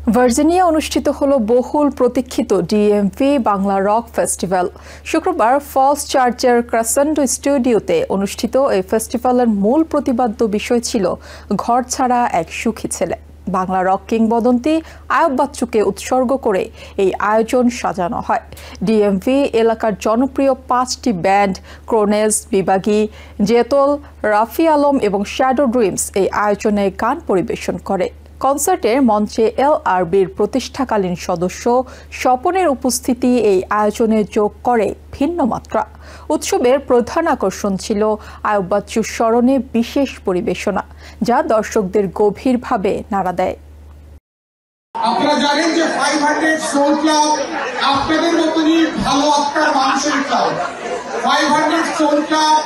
Virginia অনুষ্ঠিত হলো বহুল প্রতীক্ষিত ডিএমভি বাংলা রক ফেস্টিভ্যাল। শুক্রবার ফলস চার্চের ক্রাসেন্ডো স্টুডিওতে অনুষ্ঠিত এই ফেস্টিভ্যালের মূল প্রতিপাদ্য বিষয় ছিল ঘর ছাড়া এক সুখী ছেলে। বাংলা রক কিংবদন্তি আয়ুব বাচ্চুকে উৎসর্গ করে এই আয়োজন সাজানো হয়। ডিএমভি এলাকার জনপ্রিয় 5টি ব্যান্ড ক্রোনেজ, বিভাগী, জেতল, রাফি আলম এবং শ্যাডো ড্রিমস এই আয়োজনে গান পরিবেশন করে। কনসার্টের মঞ্চে এলআরবির প্রতিষ্ঠাকালীন সদস্য স্বপনের উপস্থিতি এই আয়োজনে যোগ করে ভিন্ন মাত্রা। উৎসবের প্রধান আকর্ষণ ছিল আয়ুব বাচ্চুর স্মরণে বিশেষ পরিবেশনা, যা দর্শকদের গভীরভাবে নাড়া দেয়। আপনারা জানেন যে 500 সোল ক্লাব আপনাদের মতনই ভালো আত্মার মানুষের ক্লাব। 500 সোল ক্লাব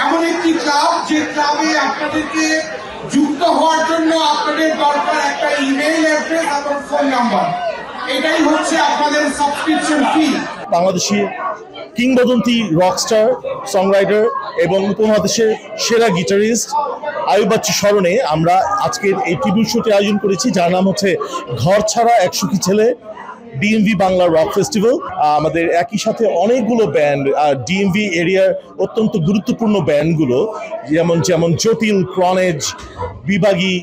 এমন একটি ক্লাব যে ক্লাবে আপনাদেরকে যুক্ত হওয়ার জন্য আপনাদের দরকার একটা ইমেইল অ্যাড্রেস এবং ফোন নাম্বার। এটাই হচ্ছে আপনাদের সাবস্ক্রিপশন ফি। বাংলাদেশি কিংবদন্তি রকস্টার, সংরাইটার এবং উপমহাদেশের সেরা গিটারিস্ট আয়ুব বাচ্চুর স্মরণে আমরা আজকের এই ট্রিবিউট শোটি আয়োজন করেছি, যার নাম হচ্ছে ঘর ছাড়া এক সুখী ছেলে, ডিএমভি বাংলা রক ফেস্টিভ্যাল। আমাদের একই সাথে অনেকগুলো ব্যান্ড, ডিএমভি এরিয়ার অত্যন্ত গুরুত্বপূর্ণ ব্যান্ডগুলো যেমন জটিল, ক্রনেজ, বিভাগী,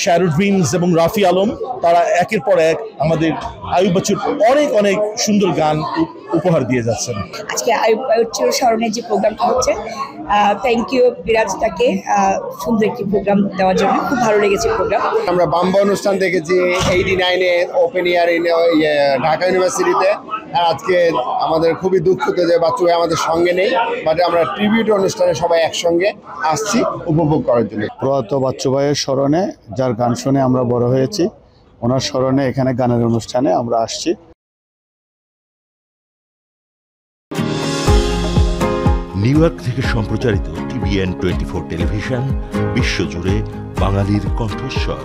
শ্যাডো ড্রিমস এবং রাফি আলম, তারা একের পর এক আমাদের আয়ুব বাচ্চুর অনেক সুন্দর গান উপহার দিয়ে যাচ্ছেন। আজকে আয়ুব বাচ্চুর স্মরণে যে প্রোগ্রামটা হচ্ছে, থ্যাংক ইউ বিরাজ তাকে সুন্দর একটি প্রোগ্রাম দেওয়ার জন্য। খুব ভালো লেগেছে প্রোগ্রাম। আমরা বাম্বা অনুষ্ঠান দেখেছি 89-এ ওপেন ইয়ার ঢাকা ইউনিভার্সিটিতে। আর আজকে আমাদের খুবই দুঃখিত যে বাচ্চু ভাই আমাদের সঙ্গে নেই, বাট আমরা ট্রিবিউট অনুষ্ঠানে সবাই একসঙ্গে আসছি উপভোগ করার জন্য। প্রয়াত বাচ্চু ভাইয়ের স্মরণে, যার গান শুনে আমরা বড় হয়েছি, ওনার স্মরণে এখানে গানের অনুষ্ঠানে আমরা আসছি। নিউ ইয়র্ক থেকে সম্প্রচারিত TVN 24 টেলিভিশন বিশ্বজুড়ে বাঙালির কণ্ঠস্বর।